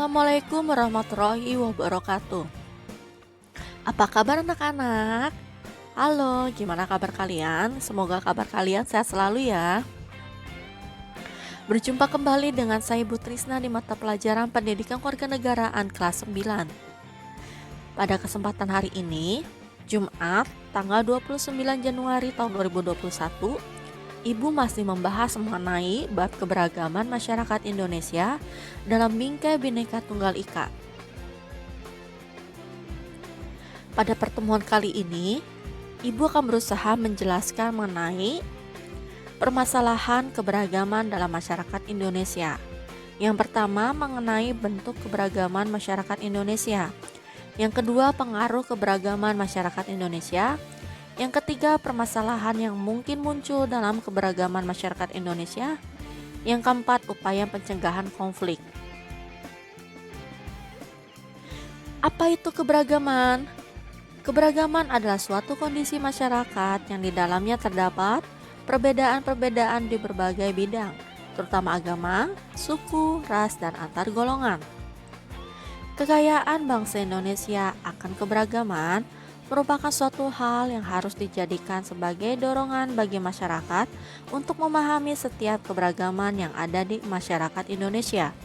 Assalamualaikum warahmatullahi wabarakatuh. Apa kabar anak-anak? Halo, gimana kabar kalian? Semoga kabar kalian sehat selalu ya. Berjumpa kembali dengan saya Ibu Trisna di mata pelajaran Pendidikan Kewarganegaraan kelas 9. Pada kesempatan hari ini, Jumat, tanggal 29 Januari tahun 2021, Ibu masih membahas mengenai bab keberagaman masyarakat Indonesia dalam Bingkai Bhinneka Tunggal Ika. Pada pertemuan kali ini, Ibu akan berusaha menjelaskan mengenai permasalahan keberagaman dalam masyarakat Indonesia. Yang pertama, mengenai bentuk keberagaman masyarakat Indonesia. Yang kedua, pengaruh keberagaman masyarakat Indonesia. Yang ketiga, permasalahan yang mungkin muncul dalam keberagaman masyarakat Indonesia. Yang keempat, upaya pencegahan konflik. Apa itu keberagaman? Keberagaman adalah suatu kondisi masyarakat yang di dalamnya terdapat perbedaan-perbedaan di berbagai bidang, terutama agama, suku, ras, dan antar golongan. Kekayaan bangsa Indonesia akan keberagaman merupakan suatu hal yang harus dijadikan sebagai dorongan bagi masyarakat untuk memahami setiap keberagaman yang ada di masyarakat Indonesia,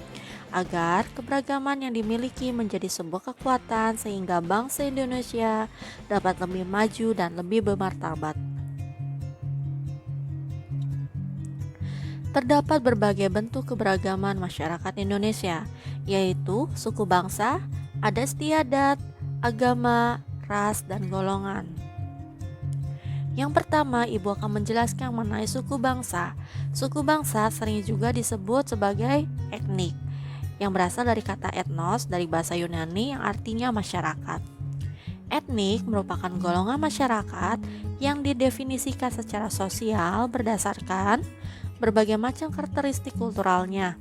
agar keberagaman yang dimiliki menjadi sebuah kekuatan sehingga bangsa Indonesia dapat lebih maju dan lebih bermartabat. Terdapat berbagai bentuk keberagaman masyarakat Indonesia, yaitu suku bangsa, adat istiadat, agama, ras, dan golongan. Yang pertama, Ibu akan menjelaskan mengenai suku bangsa. Suku bangsa sering juga disebut sebagai etnik, yang berasal dari kata etnos dari bahasa Yunani yang artinya masyarakat. Etnik merupakan golongan masyarakat yang didefinisikan secara sosial berdasarkan berbagai macam karakteristik kulturalnya.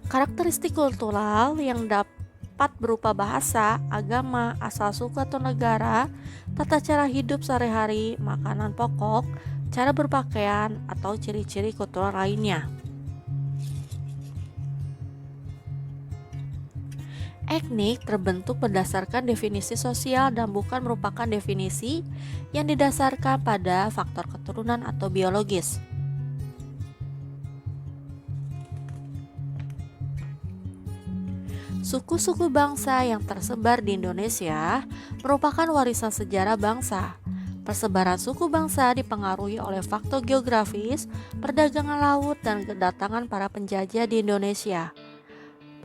Karakteristik kultural yang dapat berupa bahasa, agama, asal suku atau negara, tata cara hidup sehari-hari, makanan pokok, cara berpakaian, atau ciri-ciri kultural lainnya. Etnik terbentuk berdasarkan definisi sosial dan bukan merupakan definisi yang didasarkan pada faktor keturunan atau biologis. Suku-suku bangsa yang tersebar di Indonesia merupakan warisan sejarah bangsa. Persebaran suku bangsa dipengaruhi oleh faktor geografis, perdagangan laut, dan kedatangan para penjajah di Indonesia.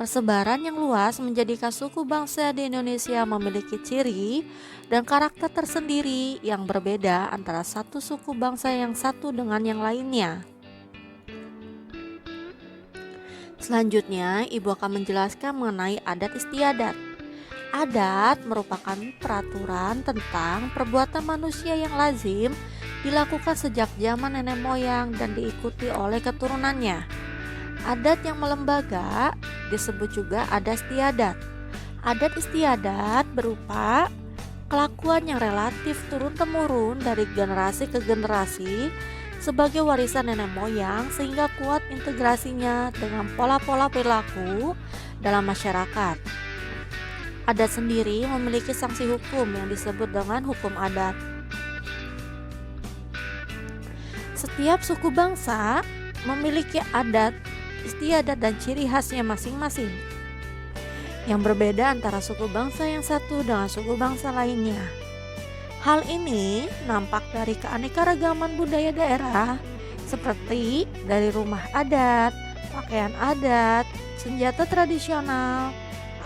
Persebaran yang luas menjadikan suku bangsa di Indonesia memiliki ciri dan karakter tersendiri yang berbeda antara satu suku bangsa yang satu dengan yang lainnya. Selanjutnya, Ibu akan menjelaskan mengenai adat istiadat. Adat merupakan peraturan tentang perbuatan manusia yang lazim dilakukan sejak zaman nenek moyang dan diikuti oleh keturunannya. Adat yang melembaga disebut juga adat istiadat. Adat istiadat berupa kelakuan yang relatif turun-temurun dari generasi ke generasi sebagai warisan nenek moyang sehingga kuat integrasinya dengan pola-pola perilaku dalam masyarakat. Adat sendiri memiliki sanksi hukum yang disebut dengan hukum adat. Setiap suku bangsa memiliki adat istiadat dan ciri khasnya masing-masing yang berbeda antara suku bangsa yang satu dengan suku bangsa lainnya. Hal ini nampak dari keanekaragaman budaya daerah seperti dari rumah adat, pakaian adat, senjata tradisional,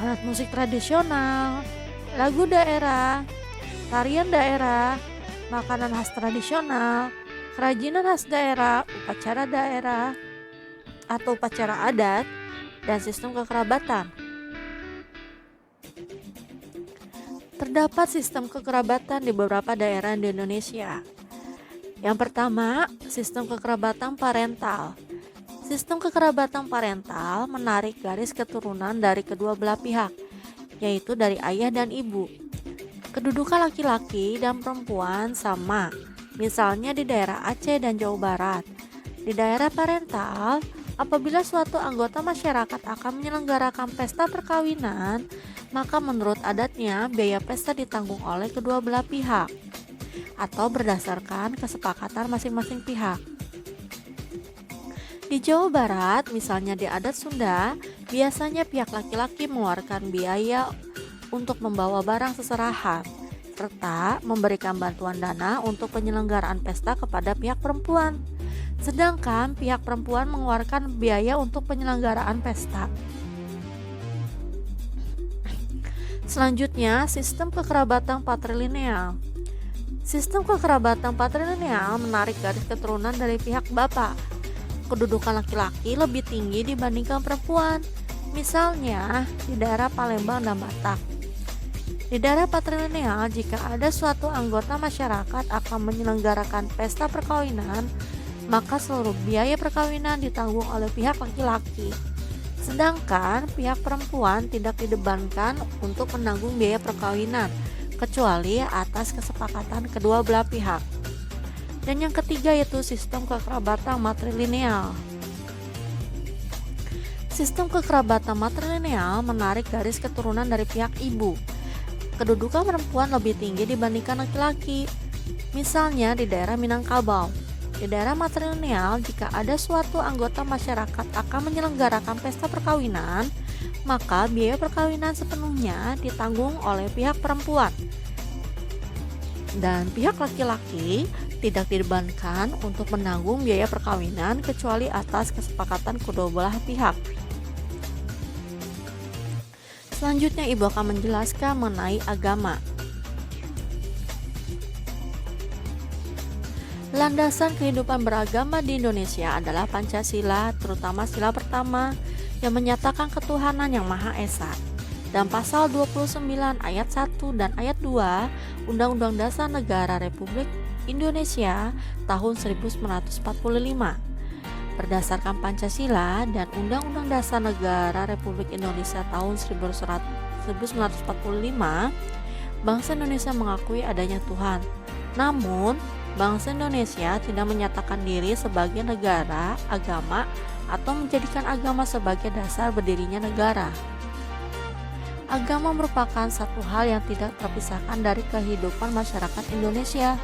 alat musik tradisional, lagu daerah, tarian daerah, makanan khas tradisional, kerajinan khas daerah, upacara daerah atau upacara adat, dan sistem kekerabatan. Terdapat sistem kekerabatan di beberapa daerah di Indonesia. Yang pertama, sistem kekerabatan parental. Sistem kekerabatan parental menarik garis keturunan dari kedua belah pihak, yaitu dari ayah dan ibu. Kedudukan laki-laki dan perempuan sama, misalnya di daerah Aceh dan Jawa Barat. Di daerah parental, Apabila suatu anggota masyarakat akan menyelenggarakan pesta perkawinan, maka menurut adatnya biaya pesta ditanggung oleh kedua belah pihak atau berdasarkan kesepakatan masing-masing pihak. Di Jawa Barat, misalnya di adat Sunda, biasanya pihak laki-laki mengeluarkan biaya untuk membawa barang seserahan, serta memberikan bantuan dana untuk penyelenggaraan pesta kepada pihak perempuan. Sedangkan pihak perempuan mengeluarkan biaya untuk penyelenggaraan pesta. Selanjutnya, sistem kekerabatan patrilineal. Sistem kekerabatan patrilineal menarik garis keturunan dari pihak bapak. Kedudukan laki-laki lebih tinggi dibandingkan perempuan. Misalnya, di daerah Palembang dan Batak. Di daerah patrilineal, jika ada suatu anggota masyarakat akan menyelenggarakan pesta perkawinan, maka seluruh biaya perkawinan ditanggung oleh pihak laki-laki. Sedangkan pihak perempuan tidak dibebankan untuk menanggung biaya perkawinan, kecuali atas kesepakatan kedua belah pihak. Dan yang ketiga yaitu sistem kekerabatan matrilineal. Sistem kekerabatan matrilineal menarik garis keturunan dari pihak ibu. Kedudukan perempuan lebih tinggi dibandingkan laki-laki. Misalnya di daerah Minangkabau. Di daerah matrilineal, jika ada suatu anggota masyarakat akan menyelenggarakan pesta perkawinan, maka biaya perkawinan sepenuhnya ditanggung oleh pihak perempuan. Dan pihak laki-laki tidak dibebankan untuk menanggung biaya perkawinan kecuali atas kesepakatan kedua belah pihak. Selanjutnya Ibu akan menjelaskan mengenai agama. Landasan kehidupan beragama di Indonesia adalah Pancasila, terutama sila pertama yang menyatakan ketuhanan yang Maha Esa, dan pasal 29 ayat 1 dan ayat 2 Undang-Undang Dasar Negara Republik Indonesia tahun 1945. Berdasarkan Pancasila dan Undang-Undang Dasar Negara Republik Indonesia tahun 1945, bangsa Indonesia mengakui adanya Tuhan. Namun, bangsa Indonesia tidak menyatakan diri sebagai negara, agama, atau menjadikan agama sebagai dasar berdirinya negara. Agama merupakan satu hal yang tidak terpisahkan dari kehidupan masyarakat Indonesia.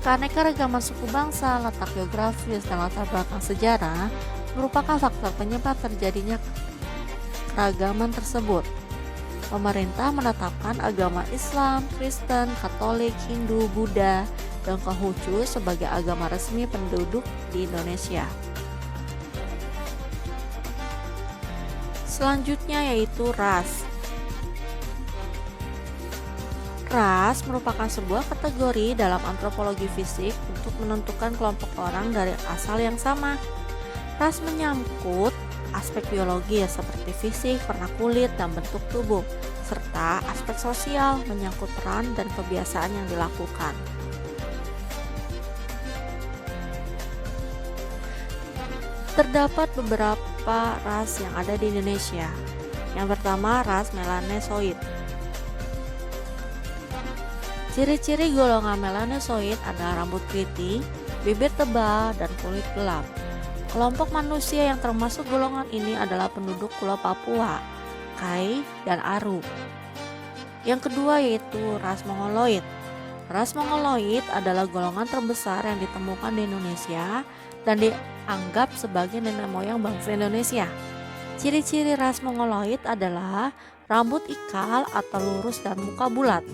Keanekaragaman suku bangsa, letak geografis, dan latar belakang sejarah merupakan faktor penyebab terjadinya keragaman tersebut. Pemerintah menetapkan agama Islam, Kristen, Katolik, Hindu, Buddha, dan Konghucu sebagai agama resmi penduduk di Indonesia. Selanjutnya yaitu ras. Ras merupakan sebuah kategori dalam antropologi fisik untuk menentukan kelompok orang dari asal yang sama. Ras menyangkut aspek biologis seperti fisik, warna kulit, dan bentuk tubuh, serta aspek sosial menyangkut peran dan kebiasaan yang dilakukan. Terdapat beberapa ras yang ada di Indonesia. Yang pertama, ras Melanesoid. Ciri-ciri golongan Melanesoid adalah rambut keriting, bibir tebal, dan kulit gelap. Kelompok manusia yang termasuk golongan ini adalah penduduk Pulau Papua, Kai, dan Aru. Yang kedua yaitu ras Mongoloid. Ras Mongoloid adalah golongan terbesar yang ditemukan di Indonesia dan dianggap sebagai nenek moyang bangsa Indonesia. Ciri-ciri ras Mongoloid adalah rambut ikal atau lurus dan muka bulat.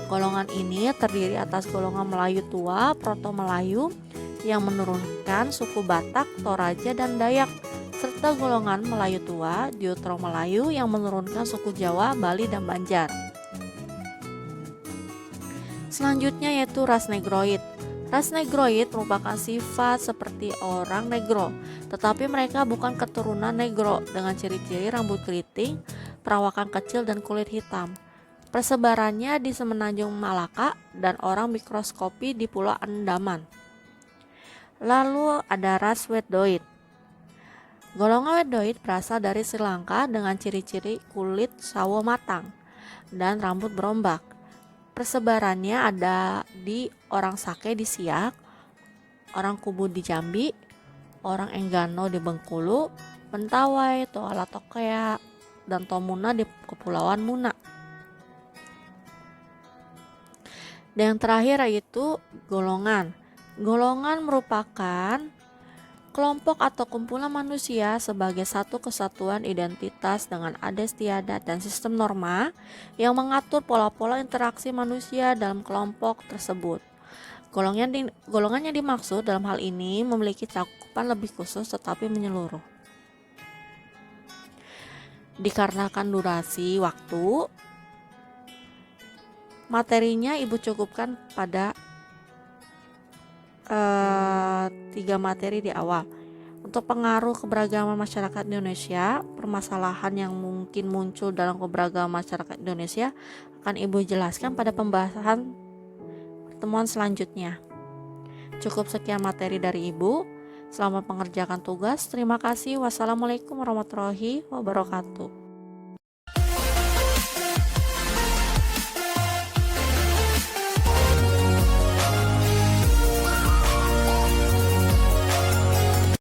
Golongan ini terdiri atas golongan Melayu tua, Proto-Melayu yang menurunkan suku Batak, Toraja, dan Dayak, serta golongan Melayu tua, Diutro-Melayu yang menurunkan suku Jawa, Bali, dan Banjar. Selanjutnya yaitu ras Negroid. Ras Negroid merupakan sifat seperti orang Negro, tetapi mereka bukan keturunan Negro dengan ciri-ciri rambut keriting, perawakan kecil, dan kulit hitam. Persebarannya di Semenanjung Malaka dan orang mikroskopi di Pulau Andaman. Lalu ada ras Wedoid. Golongan Wedoid berasal dari Sri Lanka dengan ciri-ciri kulit sawo matang dan rambut berombak. Persebarannya ada di orang Sake di Siak, orang Kubu di Jambi, orang Enggano di Bengkulu, Mentawai, Toala Tokea, dan Tomuna di Kepulauan Muna. Dan yang terakhir yaitu golongan. Golongan merupakan kelompok atau kumpulan manusia sebagai satu kesatuan identitas dengan adat istiadat dan sistem norma yang mengatur pola-pola interaksi manusia dalam kelompok tersebut. Golongan yang dimaksud dalam hal ini memiliki cakupan lebih khusus tetapi menyeluruh. Dikarenakan durasi waktu, materinya Ibu cukupkan pada 3 materi di awal. Untuk pengaruh keberagaman masyarakat Indonesia, permasalahan yang mungkin muncul dalam keberagaman masyarakat Indonesia akan Ibu jelaskan pada pembahasan pertemuan selanjutnya. Cukup sekian materi dari Ibu. Selamat mengerjakan tugas. Terima kasih. Wassalamualaikum warahmatullahi wabarakatuh.